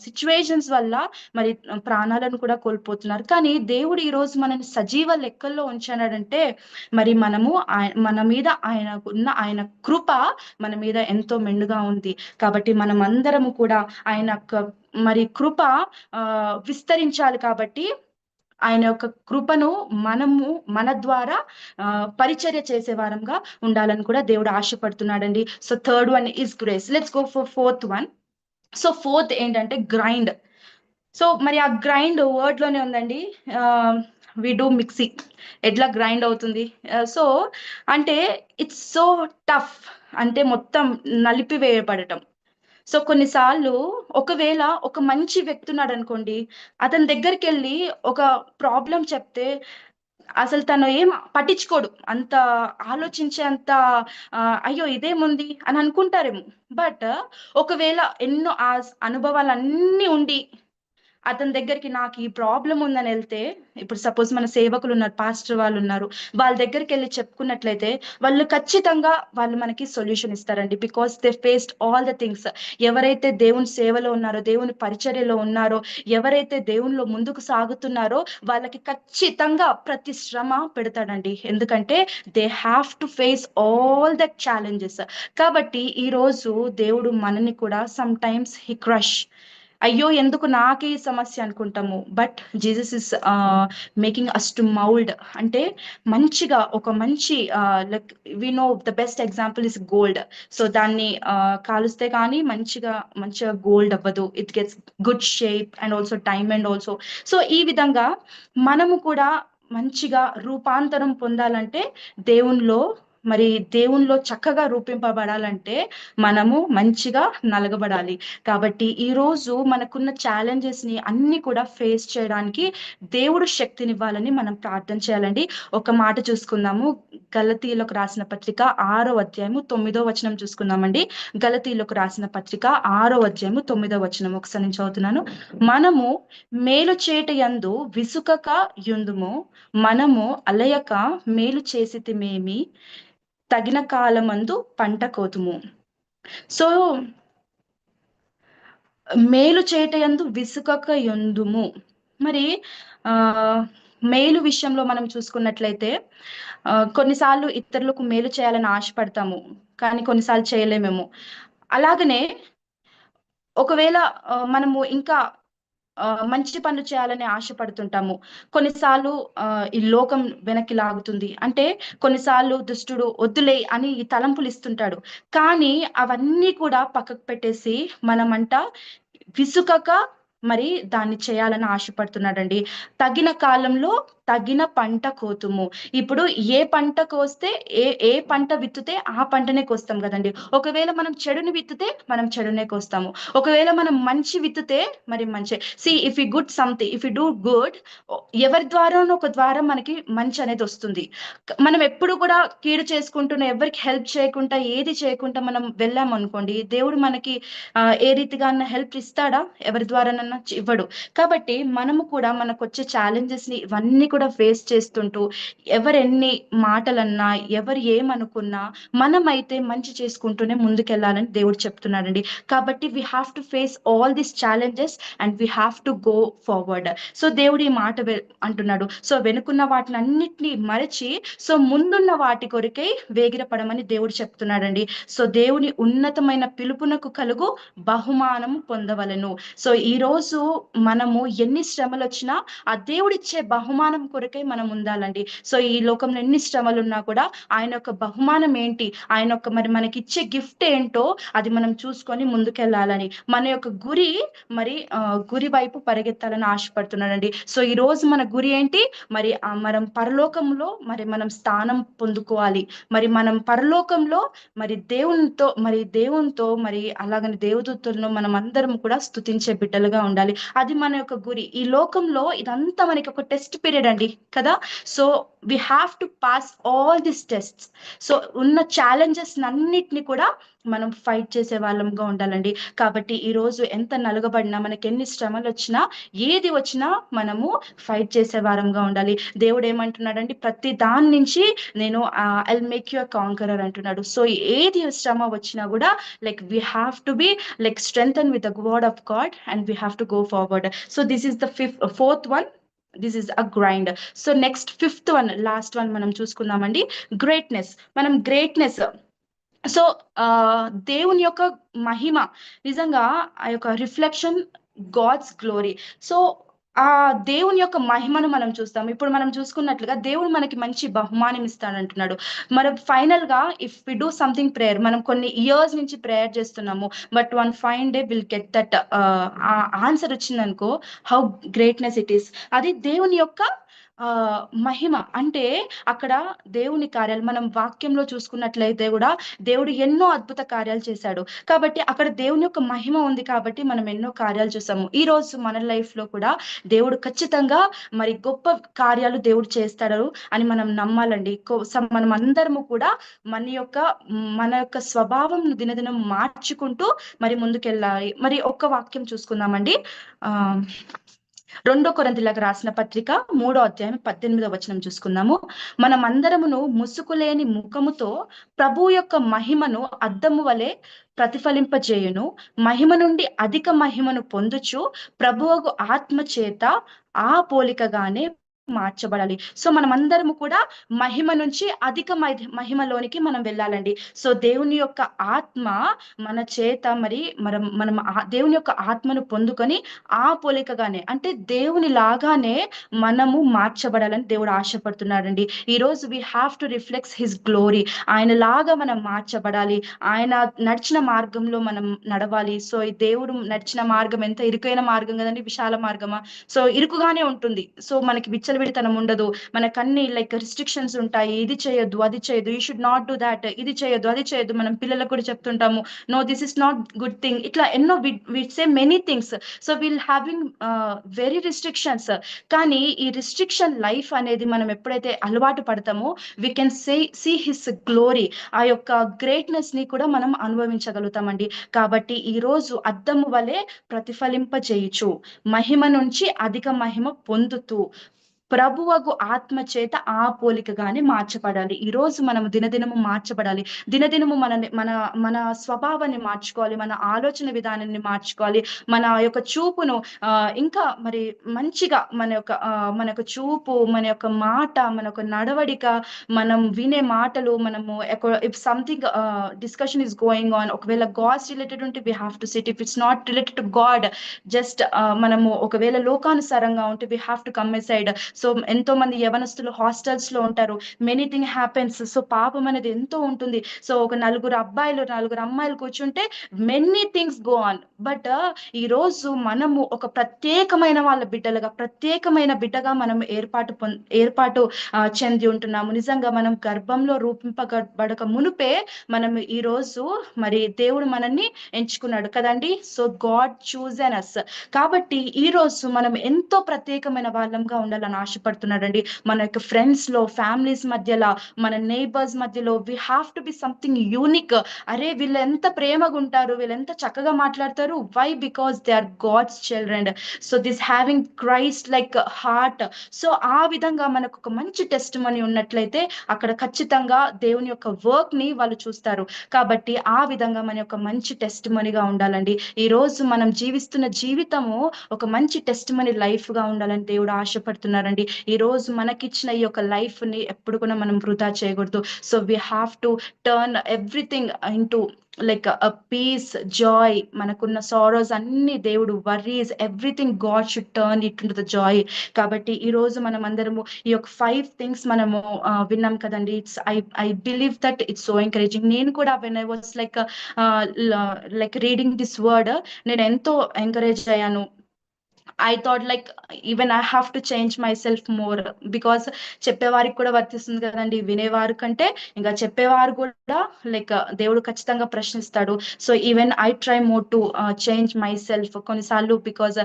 సిచ్యువేషన్స్ వల్ల మరి ప్రాణాలను కూడా కోల్పోతున్నారు. కానీ దేవుడు ఈ రోజు మనని సజీవ లెక్కల్లో ఉంచాడంటే మరి మనము మన మీద ఆయనకున్న ఆయన కృప మన మీద ఎంతో మెండుగా ఉంది. కాబట్టి మనం అందరము కూడా ఆయన మరి కృప విస్తరించాలి. కాబట్టి ఆయన యొక్క కృపను మనము మన ద్వారా పరిచర్య చేసే వారంగా ఉండాలని కూడా దేవుడు ఆశపడుతున్నాడండి. So third one is grace. Let's go for fourth one. So fourth ఏంటంటే గ్రైండ్. సో మరి ఆ గ్రైండ్ వర్డ్ లోనే ఉందండి. వి డూ మిక్సీ, ఎట్లా గ్రైండ్ అవుతుంది. సో అంటే ఇట్స్ సో టఫ్, అంటే మొత్తం నలిపివేయబడటం. సో కొన్నిసార్లు ఒకవేళ ఒక మంచి వ్యక్తి ఉన్నాడు అనుకోండి, అతని దగ్గరికి వెళ్ళి ఒక ప్రాబ్లం చెప్తే అసలు తను ఏం పట్టించుకోడు, అంత ఆలోచించే అంత అయ్యో ఇదేముంది అని అనుకుంటారేమో. బట్ ఒకవేళ ఎన్నో ఆ అనుభవాలన్నీ ఉండి అతని దగ్గరికి నాకు ఈ ప్రాబ్లం ఉందని వెళ్తే, ఇప్పుడు సపోజ్ మన సేవకులు ఉన్నారు, పాస్టర్ వాళ్ళు ఉన్నారు, వాళ్ళ దగ్గరికి వెళ్ళి చెప్పుకున్నట్లయితే వాళ్ళు ఖచ్చితంగా వాళ్ళు మనకి సొల్యూషన్ ఇస్తారండి. Because they faced all the things. ఎవరైతే దేవుని సేవలో ఉన్నారో, దేవుని పరిచర్యలో ఉన్నారో, ఎవరైతే దేవునిలో ముందుకు సాగుతున్నారో వాళ్ళకి ఖచ్చితంగా ప్రతి శ్రమ పెడతాడండి. ఎందుకంటే they have to face all the challenges. కాబట్టి ఈ రోజు దేవుడు మనని కూడా సమ్ టైమ్స్ హీ క్రష్, అయ్యో ఎందుకు నాకే ఈ సమస్య అనుకుంటాము. But Jesus is making us to mould, అంటే మంచిగా ఒక మంచి like we know the best example is gold. So దాన్ని కాలుస్తే కానీ మంచిగా గోల్డ్ అవ్వదు, it gets good shape and also diamond also. So ఈ విధంగా మనము కూడా మంచిగా రూపాంతరం పొందాలంటే దేవునిలో చక్కగా రూపింపబడాలంటే మనము మంచిగా నలగబడాలి. కాబట్టి ఈ రోజు మనకున్న ఛాలెంజెస్ ని అన్ని కూడా ఫేస్ చేయడానికి దేవుడు శక్తినివ్వాలని మనం ప్రార్థన చేయాలండి. ఒక మాట చూసుకుందాము, గలతీయులకు రాసిన పత్రిక 6వ అధ్యాయము 9వ వచనం చూసుకుందామండి. గలతీయులకు రాసిన పత్రిక 6వ అధ్యాయము 9వ వచనం ఒకసారి నేను చదువుతున్నాను. మనము మేలు చేట యందు విసుకక యుందుము, మనము అలయక మేలు చేసితిమేమి, తగిన కాలమందు పంట కోతుము. సో మేలు చేట యందు విసుకక యుందుము. మరి మేలు విషయంలో మనం చూసుకున్నట్లయితే కొన్నిసార్లు ఇతరులకు మేలు చేయాలని ఆశపడతాము, కానీ కొన్నిసార్లు చేయలేమేమో. అలాగనే ఒకవేళ మనము ఇంకా మంచి పనులు చేయాలని ఆశపడుతుంటాము, కొన్నిసార్లు ఈ లోకం వెనక్కి లాగుతుంది. అంటే కొన్నిసార్లు దుష్టుడు వద్దులే అని ఈ తలంపులు ఇస్తుంటాడు, కానీ అవన్నీ కూడా పక్కకు పెట్టేసి మనమంట విసుకక మరి దాన్ని చేయాలని ఆశపడుతున్నాడండి. తగిన కాలంలో తగిన పంట కోతుము. ఇప్పుడు ఏ పంట కోస్తే ఏ పంట విత్తుతే ఆ పంటనే కోస్తాం కదండి. ఒకవేళ మనం చెడుని విత్తుతే మనం చెడునే కోస్తాము, ఒకవేళ మనం మంచి విత్తుతే మరి మంచి. See if you good something, if you do good, ఎవరి ద్వారానో ఒక ద్వారా మనకి మంచి అనేది వస్తుంది. మనం ఎప్పుడు కూడా కీడు చేసుకుంటున్నా, ఎవరికి హెల్ప్ చేయకుండా ఏది చేయకుండా మనం వెళ్ళాం అనుకోండి, దేవుడు మనకి ఏ రీతిగా హెల్ప్ ఇస్తాడా? ఎవరి ద్వారానన్నా ఇవ్వడు. కాబట్టి మనము కూడా మనకు వచ్చే ఛాలెంజెస్ ని ఇవన్నీ కూడా ఫేస్ చేస్తుంటూ, ఎవరెన్ని మాటలన్నా ఎవరు ఏమనుకున్నా మనమైతే మంచి చేసుకుంటూనే ముందుకెళ్ళాలని దేవుడు చెప్తున్నాడండి. కాబట్టి we have to face all these challenges and we have to go forward. So దేవుడు ఈ మాట అంటున్నాడు, సో వెనుకున్న వాటిని అన్నిటినీ మరచి సో ముందున్న వాటి కొరకై వేగిరపడమని దేవుడు చెప్తున్నాడండి. సో దేవుని ఉన్నతమైన పిలుపునకు కలుగు బహుమానం పొందవలను. సో ఈ రోజు మనము ఎన్ని శ్రమలు వచ్చినా ఆ దేవుడిచ్చే బహుమానం కొరకై మనం ఉండాలండి. సో ఈ లోకంలో ఎన్ని శ్రమలు ఉన్నా కూడా ఆయన యొక్క బహుమానం ఏంటి, ఆయన యొక్క మరి మనకి ఇచ్చే గిఫ్ట్ ఏంటో అది మనం చూసుకొని ముందుకెళ్ళాలని, మన యొక్క గురి వైపు పరిగెత్తాలని ఆశపడుతున్నాడండి. సో ఈ రోజు మన గురి ఏంటి? మనం పరలోకంలో మనం స్థానం పొందుకోవాలి. మనం పరలోకంలో దేవునితో అలాగని దేవదూతలను మనం అందరం కూడా స్తుతించే బిడ్డలుగా ఉండాలి. అది మన యొక్క గురి. ఈ లోకంలో ఇదంతా మనకి ఒక టెస్ట్ పీరియడ్ అండి కదా. So we have to pass all these tests. So ఉన్న ఛాలెంజెస్ అన్నిటిని కూడా మనం ఫైట్ చేసే వాళ్ళంగా ఉండాలండి. కాబట్టి ఈ రోజు ఎంత నలుగబడినా, మనకి ఎన్ని శ్రమలు వచ్చినా, ఏది వచ్చినా మనము ఫైట్ చేసే వారంగా ఉండాలి. దేవుడు ఏమంటున్నాడండి? ప్రతి దాని నుంచి నేను I'll make you a conqueror అంటున్నాడు. సో ఏది శ్రమ వచ్చినా కూడా like we have to be like strengthen with the word of God and we have to go forward. So this is the fourth one. This is a grind. So next 5th one, last one మనం చూసుకుందామండి. Greatness. Greatness. So దేవుని యొక్క మహిమ, నిజంగా ఆ యొక్క reflection God's glory. So ఆ దేవుని యొక్క మహిమను మనం చూస్తాం. ఇప్పుడు మనం చూసుకున్నట్లుగా దేవుడు మనకి మంచి బహుమానం ఇస్తాడంటున్నాడు. ఫైనల్ గా if we do something prayer, మనం కొన్ని ఇయర్స్ నుంచి ప్రేయర్ చేస్తున్నాము, but one fine day will get that answer వచ్చిందనుకో, హౌ గ్రేట్నెస్ ఇట్ ఈస్. అది దేవుని యొక్క మహిమ. అంటే అక్కడ దేవుని కార్యాలు మనం వాక్యంలో చూసుకున్నట్లయితే కూడా దేవుడు ఎన్నో అద్భుత కార్యాలు చేశాడు. కాబట్టి అక్కడ దేవుని యొక్క మహిమ ఉంది కాబట్టి మనం ఎన్నో కార్యాలు చూసాము. ఈ రోజు మన లైఫ్ లో కూడా దేవుడు ఖచ్చితంగా గొప్ప కార్యాలు దేవుడు చేస్తాడు అని మనం నమ్మాలండి. మనం అందరము కూడా మన యొక్క స్వభావం దినదినం మార్చుకుంటూ ముందుకెళ్ళాలి. ఒక్క వాక్యం చూసుకుందామండి. 2 కొరింథీయులకు రాసిన పత్రిక 3వ అధ్యాయం 18వ వచనం చూసుకుందాము. మనమందరమును ముసుకులేని ముఖముతో ప్రభు యొక్క మహిమను అద్దము వలె ప్రతిఫలింపజేయును, మహిమ నుండి అధిక మహిమను పొందుచు ప్రభువుకు ఆత్మ చేత ఆ పోలికగానే మార్చబడాలి. సో మనమందరము కూడా మహిమ నుంచి అధిక మహిమలోనికి మనం వెళ్ళాలండి. సో దేవుని యొక్క ఆత్మ మన చేత మనం దేవుని యొక్క ఆత్మను పొందుకొని ఆ పోలికగానే అంటే దేవుని లాగానే మనము మార్చబడాలని దేవుడు ఆశపడుతున్నాడండి. ఈ రోజు we have to reflects his glory. ఆయన లాగా మనం మార్చబడాలి. ఆయన నడిచిన మార్గంలో మనం నడవాలి. సో ఈ దేవుడు నడిచిన మార్గం ఎంత ఇరుకైన మార్గం కదండి, విశాల మార్గమా? సో ఇరుకుగానే ఉంటుంది. సో మనకి విచ్చలవిడితనం ఉండదు. మనకన్నీ లైక్ రిస్ట్రిక్షన్స్ ఉంటాయి. ఇది చేయొద్దు, అది చేయొద్దు, you should not do that, ఇది చేయొద్దు, అది చేయొద్దు. మనం పిల్లలకు కూడా చెప్తుంటాము, no this is not good thing. ఇట్లా ఎన్నో we say many things. So we'll having very restrictions. కానీ ఈ రిస్ట్రిక్షన్ లైఫ్ అనేది మనం ఎప్పుడైతే అలవాటు పడతామో we can see his glory. ఆ యొక్క గ్రేట్నెస్ ని కూడా మనం అనుభవించగలుగుతామండి. కాబట్టి ఈ రోజు అద్దము వలె ప్రతిఫలింప చేయుచు మహిమ నుంచి అధిక మహిమ పొందుతూ ప్రభువగు ఆత్మ చేత ఆ పోలికగానే మార్చబడాలి. ఈ రోజు మనము దినదినము మార్చబడాలి. దినదినము మన మన స్వభావాన్ని మార్చుకోవాలి. మన ఆలోచన విధానాన్ని మార్చుకోవాలి. మన యొక్క చూపును ఇంకా మరి మంచిగా మన యొక్క చూపు, మన యొక్క మాట, మన యొక్క నడవడిక, మనం వినే మాటలు, మనము if something discussion is going on, ఒకవేళ గాడ్స్ రిలేటెడ్ ఉంటే we have to sit. If it's not related to God, just మనము ఒకవేళ లోకానుసారంగా ఉంటే we have to come side. So ఎంతో మంది యవనస్తులు హాస్టల్స్ లో ఉంటారు. Many thing happens. సో పాపం అనేది ఎంతో ఉంటుంది. సో ఒక నలుగురు అబ్బాయిలు, నలుగురు అమ్మాయిలు కూర్చుంటే many things go on. But ఈ రోజు మనము ఒక ప్రత్యేకమైన వాళ్ళ బిడ్డలుగా, ప్రత్యేకమైన బిడ్డగా మనం ఏర్పాటు చెంది ఉంటున్నాము. నిజంగా మనం గర్భంలో రూపింపబడక మునుపే మనం ఈ రోజు మరి దేవుడు మనల్ని ఎంచుకున్నాడు కదండి. సో గాడ్ చూజన్ అస్. కాబట్టి ఈ రోజు మనం ఎంతో ప్రత్యేకమైన వాళ్ళంగా ఉండాలని ఆశపడుతున్నాడండి. మన యొక్క ఫ్రెండ్స్ లో, ఫ్యామిలీస్ మధ్యలో, మన నైబర్స్ మధ్యలో we have to be something unique. అరే వీళ్ళు ఎంత ప్రేమగా ఉంటారు, వీళ్ళు ఎంత చక్కగా మాట్లాడతారు. Why? Because they are God's children. So this having Christ like heart. So ఆ విధంగా మనకు ఒక మంచి టెస్ట్ మనీ ఉన్నట్లయితే అక్కడ ఖచ్చితంగా దేవుని యొక్క వర్క్ ని వాళ్ళు చూస్తారు. కాబట్టి ఆ విధంగా మన యొక్క మంచి టెస్ట్ మనీగా ఉండాలండి. ఈ రోజు మనం జీవిస్తున్న జీవితము ఒక మంచి టెస్ట్ మనీ లైఫ్ గా ఉండాలని దేవుడు ఆశపడుతున్నారండి. ఈ రోజు మనకిచ్చిన ఈ యొక్క లైఫ్ ని ఎప్పుడు కూడా మనం వృధా చేయకూడదు. So we have to turn everything into like peace, joy. మనకున్న సారోస్ అన్ని దేవుడు, worries, everything God should turn it into the joy. కాబట్టి ఈ రోజు మనం అందరము ఈ యొక్క 5 థింగ్స్ మనము విన్నాం కదండి. I believe that it's so encouraging. నేను కూడా when I was like reading this word, నేను ఎంతో ఎంకరేజ్ అయ్యాను. I thought like even I have to change myself more, because చెప్పేవారికి కూడా వర్తిస్తుంది కదండి. వినేవారు కంటే ఇంకా చెప్పేవారు కూడా లైక్ దేవుడు ఖచ్చితంగా ప్రశ్నిస్తాడు. So even I try more to change myself. కొన్నిసార్లు బికాజ్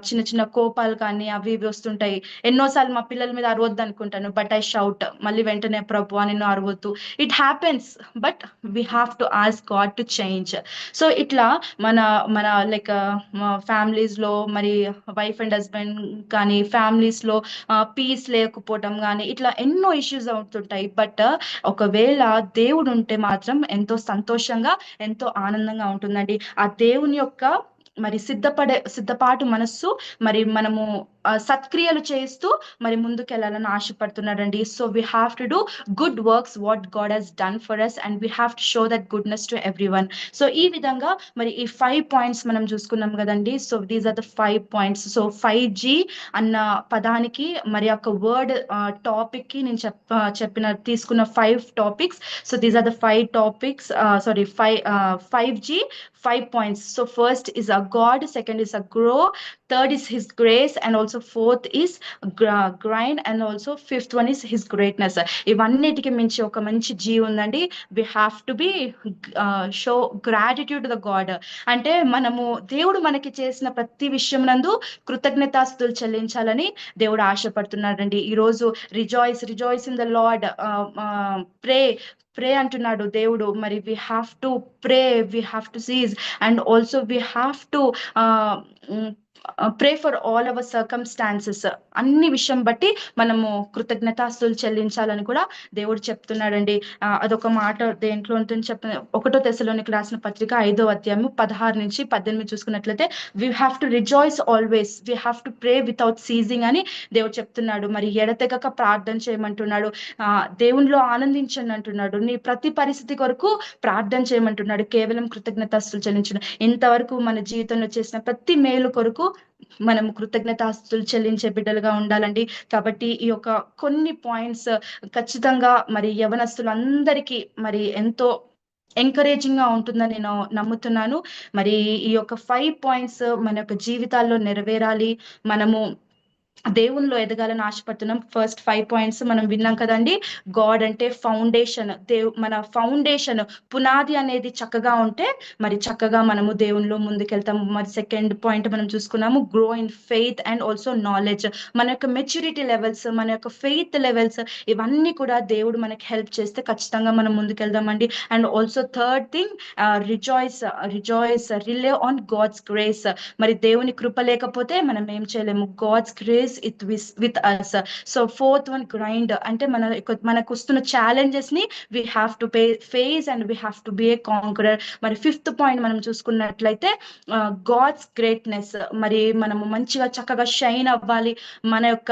చిన్న చిన్న కోపాలు కానీ అవి ఇవి వస్తుంటాయి. ఎన్నోసార్లు మా పిల్లల మీద అరవద్దు అనుకుంటాను, బట్ ఐ షౌట్. మళ్ళీ వెంటనే ప్రభు నిన్ను అరవద్దు. It happens, but we have to ask God to change. So ఇట్లా మన లైక్ ఫ్యామిలీస్ లో మరి వైఫ్ అండ్ హస్బెండ్ కానీ, ఫ్యామిలీస్ లో పీస్ లేకపోవటం కానీ, ఇట్లా ఎన్నో ఇష్యూస్ అవుతుంటాయి. బట్ ఒకవేళ దేవుడు ఉంటే మాత్రం ఎంతో సంతోషంగా, ఎంతో ఆనందంగా ఉంటుందండి. ఆ దేవుని యొక్క మరి సిద్ధపాటు మనస్సు మరి మనము సత్క్రియలు చేస్తూ మరి ముందుకెళ్ళాలని ఆశపడుతున్నాడండి. So we have to do good works what God he's done for us, and we have to show that goodness to everyone. So ఈ విధంగా మరి ఈ 5 పాయింట్స్ మనం చూసుకున్నాం కదండి. So these are the 5 points. So 5G అన్న పదానికి మరి ఒక వర్డ్ టాపిక్ కి నేను తీసుకున్న 5 topics. So these are the 5 topics, 5G 5 points. So first is a God, second is a grow, third is his grace, and also fourth is grind, and also fifth one is his greatness. ఇవన్నిటికి మించి ఒక మంచి G ఉందండి. we have to be show gratitude to the God. అంటే మనము దేవుడు మనకి చేసిన ప్రతి విషయం నందు కృతజ్ఞతాస్తుతులు చెల్లించాలని దేవుడు ఆశపడుతున్నాడండి. ఈరోజు rejoice in the Lord, pray అంటున్నాడు దేవుడు. మరి we have to pray, we have to cease, and also we have to pray for all our circumstances, అన్ని విషయం బట్టి మనము కృతజ్ఞతాస్తులు చెల్లించాలని కూడా దేవుడు చెప్తున్నాడండి. అదొక మాట దేంట్లో ఉంటుంది చెప్ప 1 తెస్సలోనికి రాసిన పత్రిక 5వ అధ్యాయము 16 నుంచి 18 చూసుకున్నట్లయితే, we have to rejoice always, we have to pray without seizing అని దేవుడు చెప్తున్నాడు. మరి ఎడతెగక ప్రార్థన చేయమంటున్నాడు, దేవునిలో ఆనందించండి అంటున్నాడు, నీ ప్రతి పరిస్థితి కొరకు ప్రార్థన చేయమంటున్నాడు, కేవలం కృతజ్ఞతాస్తులు చెల్లించడం. ఇంతవరకు మన జీవితంలో చేసిన ప్రతి మేలు కొరకు మనము కృతజ్ఞతాస్తులు చెల్లించే బిడ్డలుగా ఉండాలండి. కాబట్టి ఈ యొక్క కొన్ని పాయింట్స్ ఖచ్చితంగా మరి యవనస్తులందరికీ మరి ఎంతో ఎంకరేజింగ్ గా ఉంటుందని నేను నమ్ముతున్నాను. మరి ఈ యొక్క 5 పాయింట్స్ మన యొక్క జీవితాల్లో నెరవేరాలి, మనము దేవునిలో ఎదగాలని ఆశపడుతున్నాం. ఫస్ట్ 5 పాయింట్స్ మనం విన్నాం కదండి. గాడ్ అంటే ఫౌండేషన్, మన ఫౌండేషన్ పునాది అనేది చక్కగా ఉంటే మరి చక్కగా మనము దేవునిలో ముందుకెళ్తాము. మరి సెకండ్ పాయింట్ మనం చూసుకున్నాము, grow in faith and also knowledge. మన యొక్క మెచ్యూరిటీ లెవెల్స్, మన యొక్క ఫెయిత్ లెవెల్స్, ఇవన్నీ కూడా దేవుడు మనకి హెల్ప్ చేస్తే ఖచ్చితంగా మనం ముందుకెళ్దామండి. And also third thing, rejoice rely on God's grace. మరి దేవుని కృప లేకపోతే మనం ఏం చేయలేము. God's grace with us. So fourth one, grind అంటే మనకు వస్తున్న ఛాలెంజెస్ ని we have to face and we have to be a conqueror. మరి ఫిఫ్త్ పాయింట్ మనం చూసుకున్నట్లయితే గాడ్స్ గ్రేట్నెస్. మరి మనము మంచిగా చక్కగా షైన్ అవ్వాలి, మన యొక్క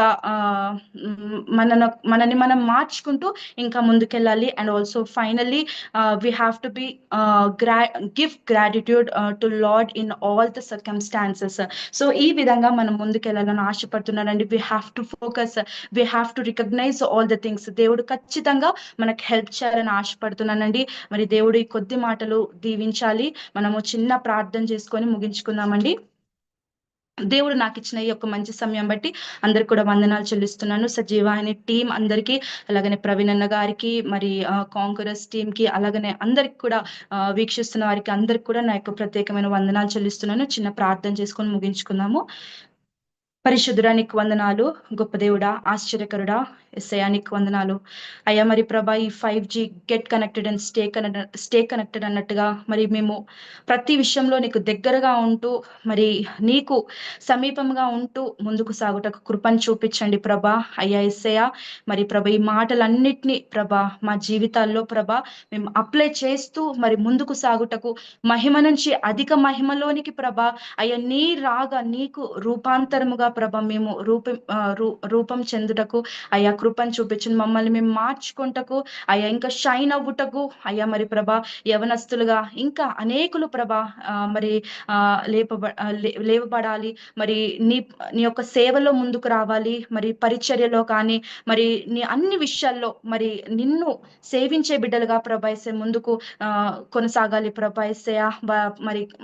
మనని మనం మార్చుకుంటూ ఇంకా ముందుకెళ్ళాలి. And also finally we have to be give gratitude to Lord in all the circumstances. So ఈ విధంగా మనం ముందుకెళ్ళాలని ఆశపడుతున్నానండి. We have to focus, we have to recognise all the things. దేవుడు ఖచ్చితంగా మనకు హెల్ప్ చేయాలని ఆశపడుతున్నానండి. మరి దేవుడు ఈ కొద్ది మాటలు దీవించాలి. మనము చిన్న ప్రార్థన చేసుకొని ముగించుకుందామండి. దేవుడు నాకు ఇచ్చిన ఈ యొక్క మంచి సమయం బట్టి అందరికి కూడా వందనాలు చెల్లిస్తున్నాను. సజీవాహిని టీం అందరికీ, అలాగనే ప్రవీణ్ అన్న గారికి, మరి కాంకరస్ టీం కి, అలాగనే అందరికి కూడా వీక్షిస్తున్న వారికి అందరికి కూడా నా యొక్క ప్రత్యేకమైన వందనాలు చెల్లిస్తున్నాను. చిన్న ప్రార్థన చేసుకొని ముగించుకుందాము. పరిశుద్ధురానికి వందనాలు, గొప్ప దేవుడా, ఆశ్చర్యకరుడా, ఎస్ఐయానికి వందనాలు అయ్యా. మరి ప్రభా, ఈ 5G get connected and stay connected అన్నట్టుగా మరి మేము ప్రతి విషయంలో నీకు దగ్గరగా ఉంటూ, మరి నీకు సమీపంగా ఉంటూ ముందుకు సాగుటకు కృపను చూపించండి ప్రభా. అయ్యా ఎస్ఐయా, మరి ప్రభా ఈ మాటలన్నిటినీ ప్రభా మా జీవితాల్లో ప్రభా మేము అప్లై చేస్తూ మరి ముందుకు సాగుటకు, మహిమ నుంచి అధిక మహిమలోనికి ప్రభా అయ్యా నీ రాగా నీకు రూపాంతరముగా ప్రభా మేము రూపం చెందుటకు అయ్యా కృపను చూపించండి. మమ్మల్ని మేము మార్చుకుంటకు అయ్యా, ఇంకా షైన్ అవ్వుటకు అయ్యా, మరి ప్రభా యవనస్తులుగా ఇంకా అనేకులు ప్రభా మరి లేవబడాలి, మరి నీ యొక్క సేవలో ముందుకు రావాలి, మరి పరిచర్యలో కానీ మరి నీ అన్ని విషయాల్లో మరి నిన్ను సేవించే బిడ్డలుగా ప్రభా ఎస్సే ముందుకు కొనసాగాలి ప్రభా ఎస్సయ్యా.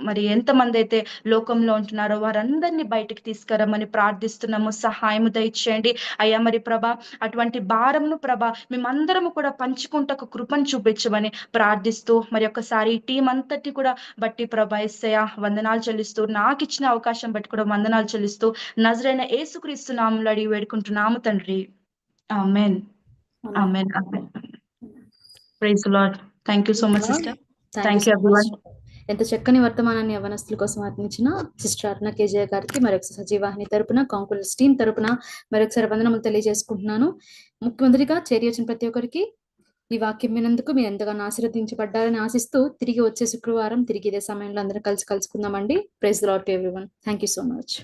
మరి ఎంతమంది అయితే లోకంలో ఉంటున్నారో వారందరినీ బయటికి తీసుకురమ్మని ప్రార్థిస్తున్నాము. సహాయము దయచేయండి అయ్యా. మరి ప్రభా అటువంటి భారంను ప్రభా మేమందరము కూడా పంచుకుంటకు కృపను చూపించమని ప్రార్థిస్తూ, మరి ఒక్కసారి టీం అంతటి కూడా బట్టి ప్రభా యేసయ్యా వందనాలు చెల్లిస్తూ, నాకు ఇచ్చిన అవకాశం బట్టి కూడా వందనాలు చెల్లిస్తూ, నజరైన యేసుక్రీస్తు నామములో అడిగి వేడుకుంటున్నాము తండ్రి. ఆమేన్, ఆమేన్, ఆమేన్. Praise the Lord. Thank you so much sister. Thank you everyone. ఎంత చక్కని వర్తమానాన్ని యవనస్తుల కోసం అందించిన సిస్టర్ అరుణ కేజయ గారికి మరొకసారి సజీవాహిని తరపున, కాంకులస్ టీం తరపున మరొకసారి వందనములు తెలియజేసుకుంటున్నాను. ముఖ్యమంత్రిగా చేరి వచ్చిన ప్రతి ఒక్కరికి ఈ వాక్యం వినందుకు మీరు ఎంతగానో ఆశీర్వదించబడ్డారని ఆశిస్తూ, తిరిగి వచ్చే శుక్రవారం తిరిగి ఇదే సమయంలో అందరం కలుసుకుందామండి. Praise the Lord to everyone. Thank you so much.